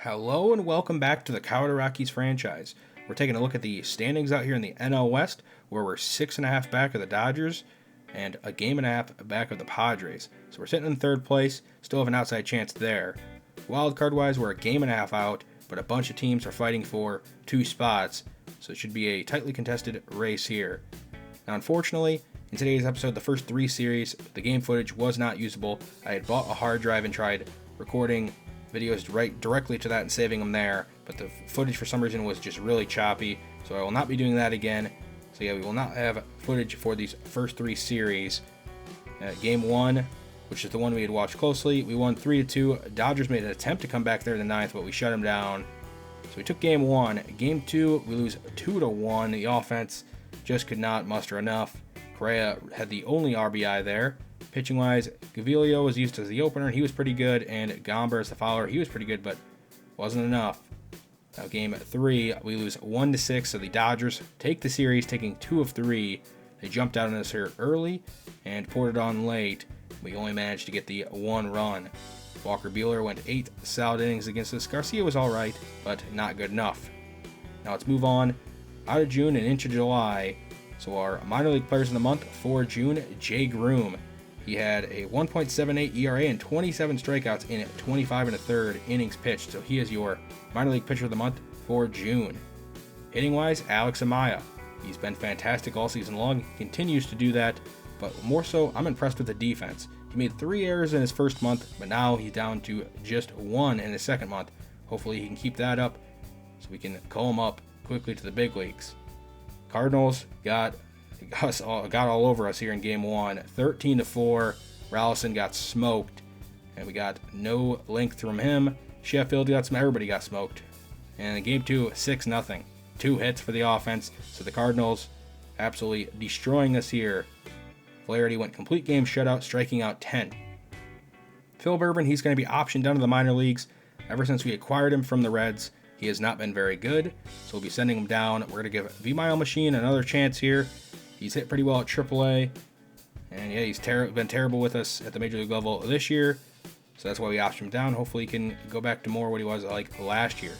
Hello and welcome back to the Colorado Rockies franchise. We're taking a look at the standings out here in the NL West, where we're 6.5 back of the Dodgers and a game and a half back of the Padres. So we're sitting in third place, still have an outside chance there. Wild card wise, we're a game and a half out, but a bunch of teams are fighting for 2 spots, so it should be a tightly contested race here. Now, unfortunately, in today's episode, the first 3 series, the game footage was not usable. I had bought a hard drive and tried recording videos right directly to that and saving them there, but the footage for some reason was just really choppy, so I will not be doing that again. So yeah, we will not have footage for these first 3 series. Game 1, which is the one we had watched closely, we won 3-2. Dodgers made an attempt to come back there in the 9th, but we shut them down. So we took game 1. Game 2, we lose 2-1. The offense just could not muster enough. Correa had the only RBI there. Pitching wise, Gaviglio was used as the opener, and he was pretty good, and Gomber as the follower, he was pretty good, but wasn't enough. Now game 3, we lose 1-6, so the Dodgers take the series, taking 2 of 3. They jumped out on us here early and poured it on late. We only managed to get the 1 run. Walker Buehler went 8 solid innings against us. Garcia was alright, but not good enough. Now let's move on out of June and into July. So our minor league players of the month for June, Jay Groom. He had a 1.78 ERA and 27 strikeouts in 25 1/3 innings pitched. So he is your minor league pitcher of the month for June. Hitting wise, Alex Amaya. He's been fantastic all season long. He continues to do that, but more so, I'm impressed with the defense. He made 3 errors in his first month, but now he's down to just 1 in his second month. Hopefully he can keep that up so we can call him up quickly to the big leagues. Cardinals got all over us here in game 1, 13-4. Rallison got smoked, and we got no length from him. Sheffield everybody got smoked. And in game 2, 6-0. 2 hits for the offense, so the Cardinals absolutely destroying us here. Flaherty went complete game shutout, striking out 10. Phil Bourbon, he's going to be optioned down to the minor leagues. Ever since we acquired him from the Reds, he has not been very good, so we'll be sending him down. We're going to give V-Mile Machine another chance here. He's hit pretty well at AAA, and yeah, he's been terrible with us at the major league level this year, so that's why we optioned him down. Hopefully he can go back to more what he was like last year.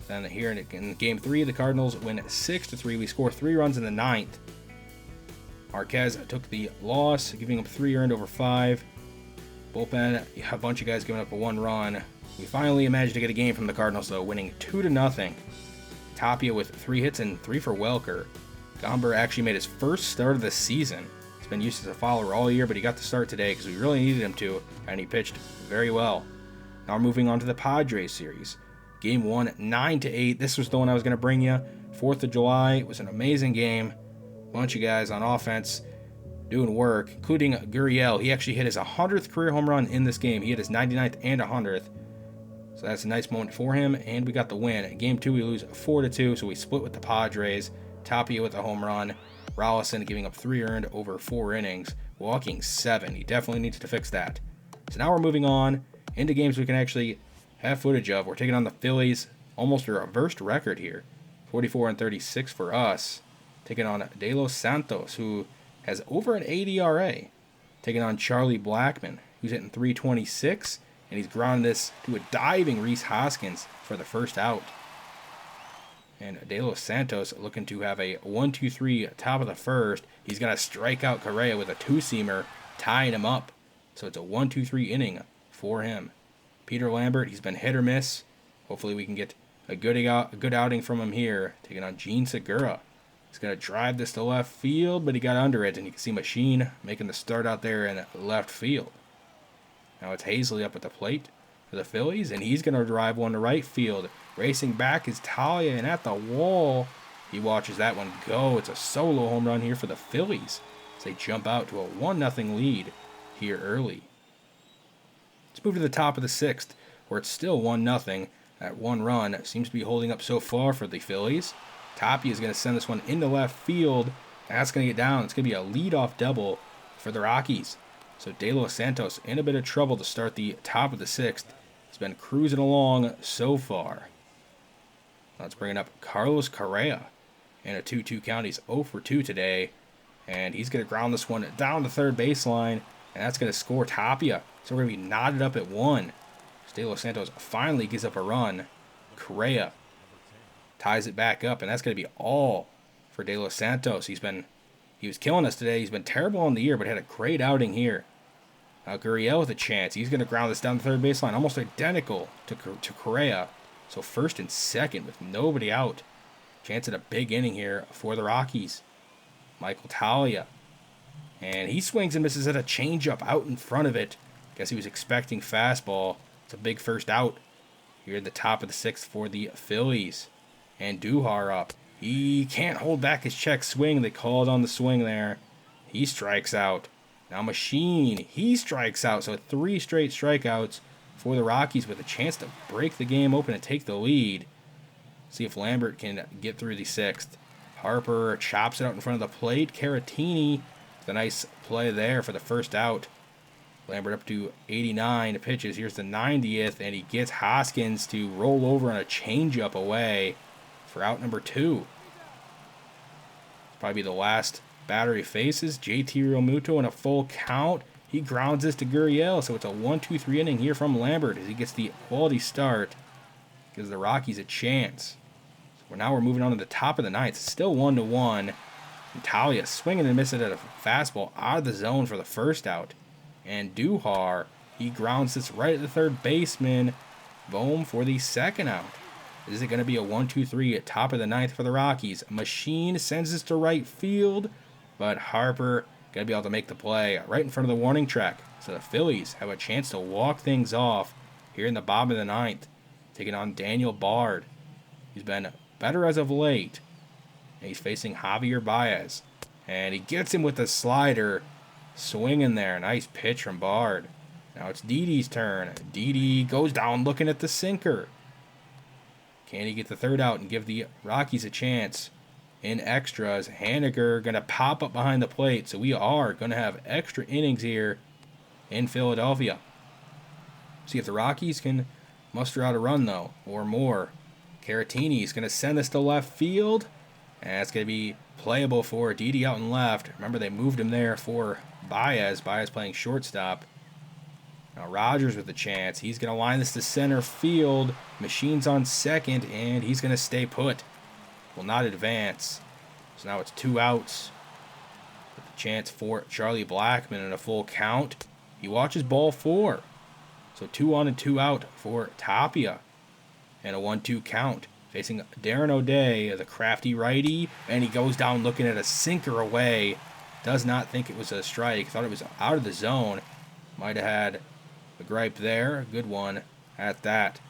Then here in game 3, the Cardinals win 6-3. We score 3 runs in the 9th. Marquez took the loss, giving up 3 earned over 5. Bullpen, a bunch of guys giving up a 1 run. We finally managed to get a game from the Cardinals, though, winning 2-0. Tapia with 3 hits and 3 for Welker. Gomber actually made his first start of the season. He's been used as a follower all year, but he got the start today because we really needed him to, and he pitched very well. Now we're moving on to the Padres series. Game 1, 9-8. This was the one I was going to bring you. 4th of July. It was an amazing game. Bunch of guys on offense doing work, including Gurriel. He actually hit his 100th career home run in this game. He hit his 99th and 100th. So that's a nice moment for him, and we got the win. Game 2, we lose 4-2, so we split with the Padres. Tapia with a home run. Rallison giving up 3 earned over 4 innings, walking 7. He definitely needs to fix that. So now we're moving on into games we can actually have footage of. We're taking on the Phillies, almost a reversed record here. 44-36 for us. Taking on De Los Santos, who has over an 8 ERA. Taking on Charlie Blackmon, who's hitting 326, and he's grounded this to a diving Rhys Hoskins for the first out. And De Los Santos looking to have a 1-2-3 top of the first. He's going to strike out Correa with a 2-seamer, tying him up. So it's a 1-2-3 inning for him. Peter Lambert, he's been hit or miss. Hopefully we can get a good outing from him here. Taking on Gene Segura. He's going to drive this to left field, but he got under it, and you can see Machine making the start out there in left field. Now it's Hazley up at the plate for the Phillies, and he's going to drive one to right field. Racing back is Talia, and at the wall, he watches that one go. It's a solo home run here for the Phillies as they jump out to a 1-0 lead here early. Let's move to the top of the 6th, where it's still 1-0. That 1 run seems to be holding up so far for the Phillies. Tapia is going to send this one into left field. That's going to get down. It's going to be a leadoff double for the Rockies. So De Los Santos in a bit of trouble to start the top of the 6th. He's been cruising along so far. Let's bring up Carlos Correa in a 2-2 count. He's 0 for 2 today, and he's going to ground this one down the third baseline, and that's going to score Tapia. So we're going to be knotted up at 1. De Los Santos finally gives up a run. Correa ties it back up, and that's going to be all for De Los Santos. He was killing us today. He's been terrible on the year, but had a great outing here. Gurriel with a chance. He's going to ground this down the third baseline, almost identical to Correa. So first and second with nobody out. Chance at a big inning here for the Rockies. Michael Talia. And he swings and misses at a changeup out in front of it. Guess he was expecting fastball. It's a big first out here at the top of the sixth for the Phillies. And Duhar up. He can't hold back his check swing. They called on the swing there. He strikes out. Now Machine, he strikes out. So 3 straight strikeouts for the Rockies with a chance to break the game open and take the lead. See if Lambert can get through the sixth. Harper chops it out in front of the plate. Caratini, the nice play there for the first out. Lambert up to 89 pitches. Here's the 90th, and he gets Hoskins to roll over on a changeup away for out number 2. Probably the last batter he faces. JT Realmuto in a full count. He grounds this to Gurriel, so it's a 1-2-3 inning here from Lambert as he gets the quality start. Gives the Rockies a chance. So now we're moving on to the top of the ninth. Still 1-1. And Talia swinging and missing at a fastball out of the zone for the first out. And Duhar, he grounds this right at the third baseman. Boom for the second out. Is it going to be a 1-2-3 at top of the ninth for the Rockies? Machine sends this to right field, but Harper going to be able to make the play right in front of the warning track. So the Phillies have a chance to walk things off here in the bottom of the ninth, taking on Daniel Bard. He's been better as of late. And he's facing Javier Baez. And he gets him with the slider. Swinging there. Nice pitch from Bard. Now it's Didi's turn. Didi goes down looking at the sinker. Can he get the third out and give the Rockies a chance? In extras, Haniger going to pop up behind the plate. So we are going to have extra innings here in Philadelphia. See if the Rockies can muster out a run, though, or more. Caratini is going to send this to left field. And it's going to be playable for Didi out in left. Remember, they moved him there for Baez. Baez playing shortstop. Now Rogers with the chance. He's going to line this to center field. Machine's on second, and he's going to stay put. Will not advance. So now it's 2 outs. With the chance for Charlie Blackmon in a full count. He watches ball 4. So 2 on and 2 out for Tapia. And a 1-2 count. Facing Darren O'Day, the crafty righty. And he goes down looking at a sinker away. Does not think it was a strike. Thought it was out of the zone. Might have had a gripe there. Good one at that.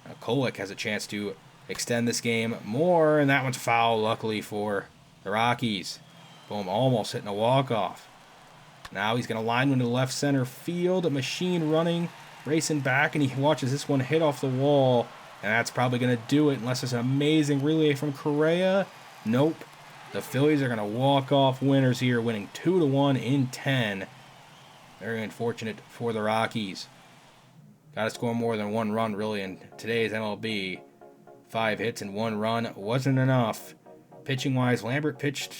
Now Kolek has a chance to extend this game more. And that one's foul, luckily for the Rockies. Boom, almost hitting a walk-off. Now he's going to line one to left center field. A Machine running, racing back. And he watches this one hit off the wall. And that's probably going to do it unless it's an amazing relay from Correa. Nope. The Phillies are going to walk off winners here, winning 2-1 in 10. Very unfortunate for the Rockies. Got to score more than 1 run, really, in today's MLB. 5 hits and 1 run wasn't enough. Pitching-wise, Lambert pitched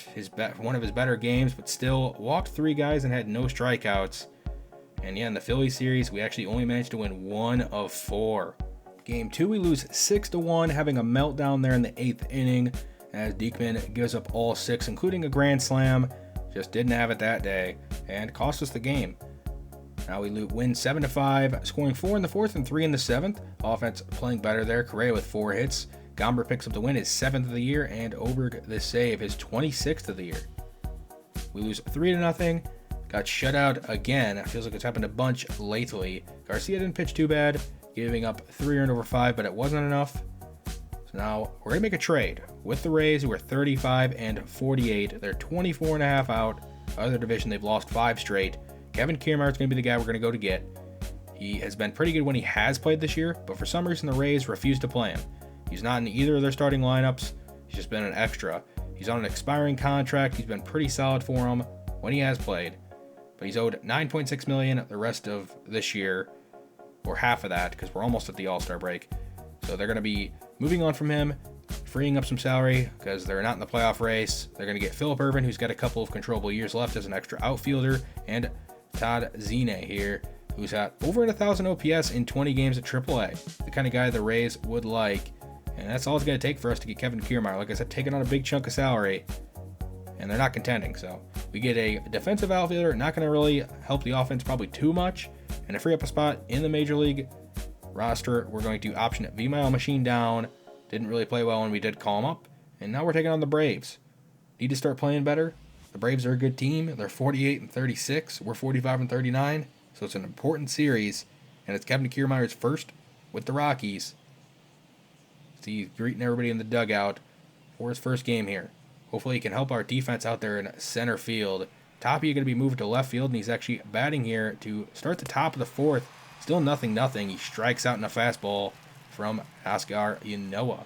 one of his better games, but still walked 3 guys and had no strikeouts. And yeah, in the Phillies series, we actually only managed to win 1 of 4. Game 2, we lose 6-1, having a meltdown there in the 8th inning as Diekman gives up all 6, including a grand slam. Just didn't have it that day and cost us the game. Now we win 7-5, scoring 4 in the 4th and 3 in the 7th. Offense playing better there. Correa with 4 hits. Gomber picks up the win, his 7th of the year, and Oberg the save, his 26th of the year. We lose 3-0. Got shut out again. It feels like it's happened a bunch lately. Garcia didn't pitch too bad, giving up 3 earned over 5, but it wasn't enough. So now we're going to make a trade with the Rays, who are 35-48. They're 24.5 out. Other division, they've lost 5 straight. Kevin Kiermaier is going to be the guy we're going to go to get. He has been pretty good when he has played this year, but for some reason the Rays refuse to play him. He's not in either of their starting lineups. He's just been an extra. He's on an expiring contract. He's been pretty solid for him when he has played. But he's owed $9.6 million the rest of this year, or half of that, because we're almost at the All-Star break. So they're going to be moving on from him, freeing up some salary because they're not in the playoff race. They're going to get Phillip Ervin, who's got a couple of controllable years left as an extra outfielder, and Todd Zine here, who's got over 1,000 OPS in 20 games at AAA. The kind of guy the Rays would like. And that's all it's going to take for us to get Kevin Kiermaier. Like I said, taking on a big chunk of salary, and they're not contending. So we get a defensive outfielder, not going to really help the offense probably too much, and to free up a spot in the Major League roster, we're going to option V-Mile Machine down. Didn't really play well when we did call him up, and now we're taking on the Braves. Need to start playing better. The Braves are a good team. They're 48-36. We're 45-39. So it's an important series, and it's Kevin Kiermaier's first with the Rockies. He's greeting everybody in the dugout for his first game here. Hopefully he can help our defense out there in center field. Tapia going to be moved to left field, and he's actually batting here to start the top of the fourth. Still 0-0. He strikes out in a fastball from Oscar Ynoa.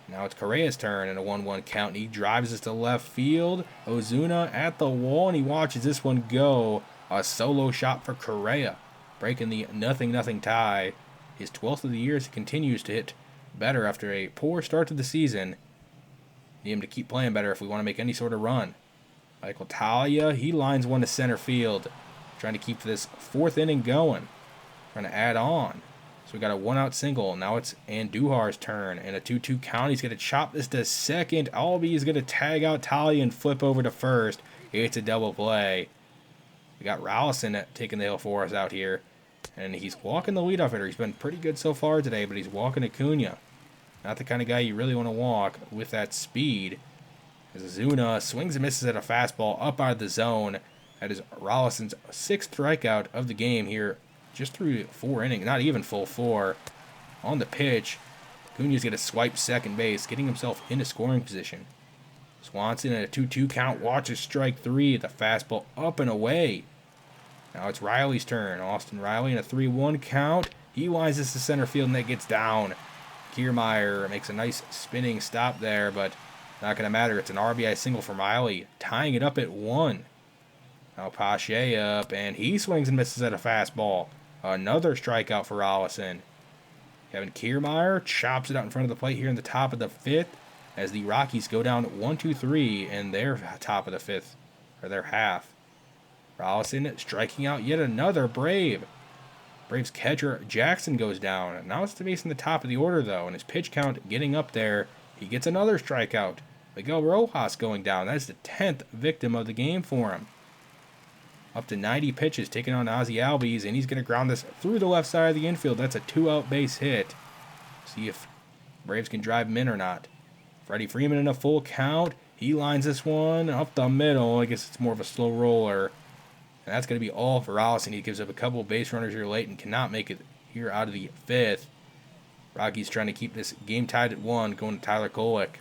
Now it's Correa's turn in a 1-1 count. He drives us to left field. Ozuna at the wall, and he watches this one go. A solo shot for Correa, breaking the 0-0 tie. His 12th of the year, as he continues to hit better after a poor start to the season. Need him to keep playing better if we want to make any sort of run. Michael Talia, he lines one to center field, trying to keep this fourth inning going, trying to add on. So we got a 1-out single. Now it's Andujar's turn, and a 2-2 count. He's going to chop this to second. Albie is going to tag out Talia and flip over to first. It's a double play. We got Rallison taking the hill for us out here. And he's walking the leadoff hitter. He's been pretty good so far today, but he's walking Acuna. Not the kind of guy you really want to walk with that speed. As Ozuna swings and misses at a fastball up out of the zone. That is Rollison's 6th strikeout of the game here, just through 4 innings, not even full 4. On the pitch, Acuna's going to swipe second base, getting himself into scoring position. Swanson at a 2-2 count watches strike 3. The fastball up and away. Now it's Riley's turn. Austin Riley in a 3-1 count. He winds this to center field, and that gets down. Kiermaier makes a nice spinning stop there, but not going to matter. It's an RBI single from Riley, tying it up at 1. Now Pache up, and he swings and misses at a fastball. Another strikeout for Rollison. Kevin Kiermaier chops it out in front of the plate here in the top of the 5th as the Rockies go down 1-2-3 in their top of the 5th, or their half. Rollison striking out yet another Brave. Braves catcher Jackson goes down. Now it's the base in the top of the order, though, and his pitch count getting up there. He gets another strikeout. Miguel Rojas going down. That's the 10th victim of the game for him. Up to 90 pitches, taking on Ozzie Albies, and he's going to ground this through the left side of the infield. That's a 2-out base hit. See if Braves can drive him in or not. Freddie Freeman in a full count. He lines this one up the middle. I guess it's more of a slow roller. And that's going to be all for Rollison. He gives up a couple base runners here late and cannot make it here out of the 5th. Rockies trying to keep this game tied at 1, going to Tyler Kolek.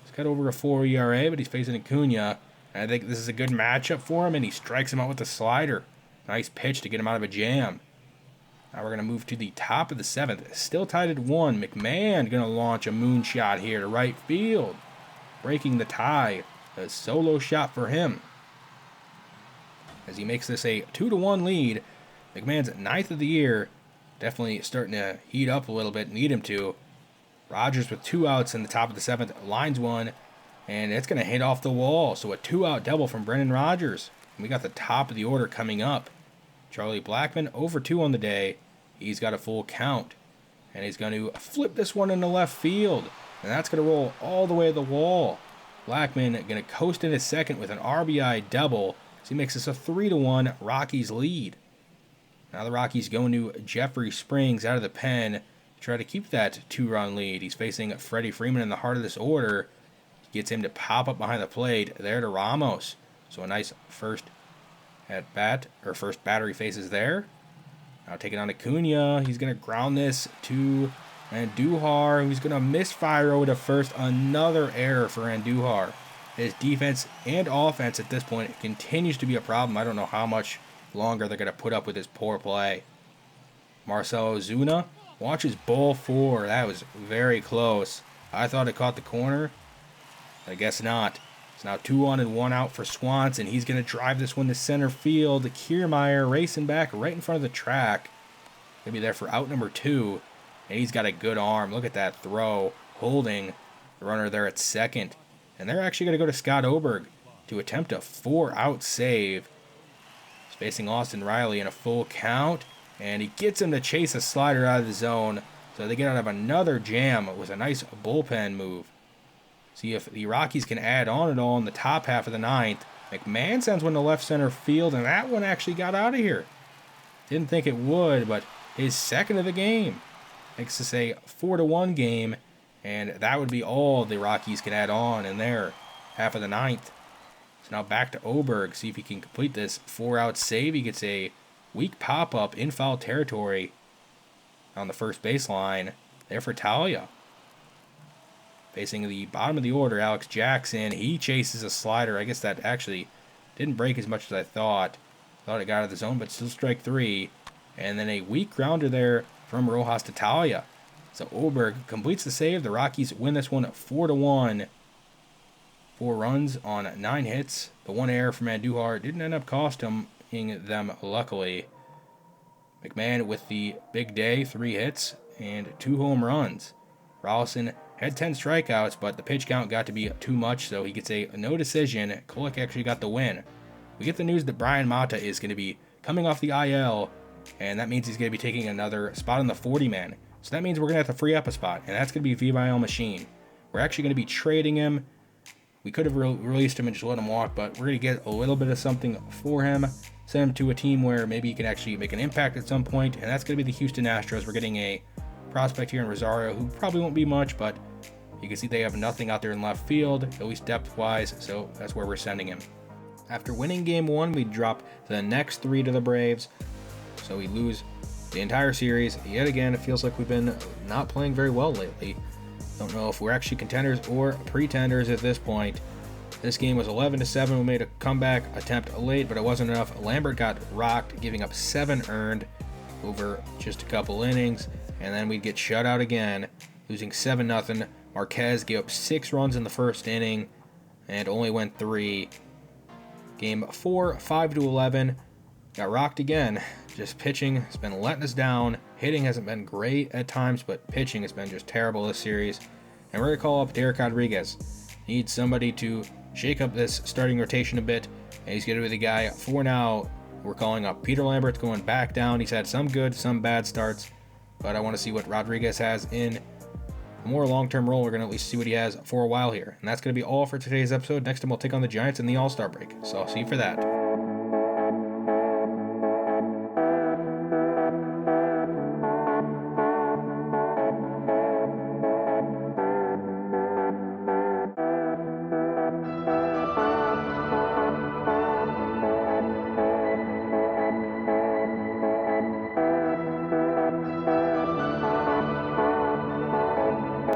He's got over a 4 ERA, but he's facing Acuna. And I think this is a good matchup for him, and he strikes him out with a slider. Nice pitch to get him out of a jam. Now we're going to move to the top of the 7th. Still tied at 1. McMahon going to launch a moonshot here to right field, breaking the tie. A solo shot for him. As he makes this a 2-1 lead. McMahon's 9th of the year. Definitely starting to heat up a little bit. Need him to. Rogers with 2 outs in the top of the 7th. Lines one. And it's going to hit off the wall. So a 2-out double from Brendan Rodgers. And we got the top of the order coming up. Charlie Blackmon over 2 on the day. He's got a full count. And he's going to flip this one into left field. And that's going to roll all the way to the wall. Blackmon going to coast into second with an RBI double. So he makes this a 3-1 Rockies lead. Now the Rockies going to Jeffrey Springs out of the pen to try to keep that 2-run lead. He's facing Freddie Freeman in the heart of this order. Gets him to pop up behind the plate there to Ramos. So a nice first at bat, or first batter he faces there. Now taking on Acuna. He's going to ground this to Andujar, who's going to misfire over to first. Another error for Andujar. His defense and offense at this point continues to be a problem. I don't know how much longer they're going to put up with his poor play. Marcell Ozuna watches ball 4. That was very close. I thought it caught the corner. I guess not. It's now 2-on and 1 out for Swanson. He's going to drive this one to center field. Kiermaier racing back right in front of the track. Going to be there for out number 2. And he's got a good arm. Look at that throw. Holding the runner there at second. And they're actually going to go to Scott Oberg to attempt a 4-out save. He's facing Austin Riley in a full count. And he gets him to chase a slider out of the zone. So they get out of another jam with a nice bullpen move. See if the Rockies can add on at all in the top half of the ninth. McMahon sends one to left center field, and that one actually got out of here. Didn't think it would, but his second of the game. Makes this a 4-1 game, and that would be all the Rockies can add on in their half of the ninth. So now back to Oberg, see if he can complete this 4-out save. He gets a weak pop-up in foul territory on the first baseline. There for Talia. Facing the bottom of the order, Alex Jackson. He chases a slider. I guess that actually didn't break as much as I thought. Thought it got out of the zone, but still strike three. And then a weak grounder there from Rojas to Talia. So Oberg completes the save. The Rockies win this one 4-1. 4 runs on 9 hits. The one error from Andujar didn't end up costing them, luckily. McMahon with the big day, 3 hits and 2 home runs. Rolison had 10 strikeouts, but the pitch count got to be too much, so he gets a no decision. Kulik actually got the win. We get the news that Brian Mata is going to be coming off the IL, and that means he's going to be taking another spot on the 40-man. So that means we're going to have to free up a spot, and that's going to be VYL Machine. We're actually going to be trading him. We could have released him and just let him walk, but we're going to get a little bit of something for him. Send him to a team where maybe he can actually make an impact at some point, and that's going to be the Houston Astros. We're getting a prospect here in Rosario who probably won't be much, but you can see they have nothing out there in left field, at least depth-wise, so that's where we're sending him. After winning Game 1, we drop the next 3 to the Braves, so we lose the entire series. Yet again, it feels like we've been not playing very well lately. Don't know if we're actually contenders or pretenders at this point. This game was 11-7. We made a comeback attempt late, but it wasn't enough. Lambert got rocked, giving up 7 earned over just a couple innings, and then we'd get shut out again, losing 7-0. Marquez gave up 6 runs in the first inning and only went 3. Game 4, 5-11. Got rocked again. Just pitching has been letting us down. Hitting hasn't been great at times, but pitching has been just terrible this series. And we're going to call up Derek Rodriguez. Needs somebody to shake up this starting rotation a bit. And he's going to be the guy for now. We're calling up Peter Lambert's going back down. He's had some good, some bad starts. But I want to see what Rodriguez has in a more long-term role. We're going to at least see what he has for a while here. And that's going to be all for today's episode. Next time we'll take on the Giants in the All-Star break. So I'll see you for that.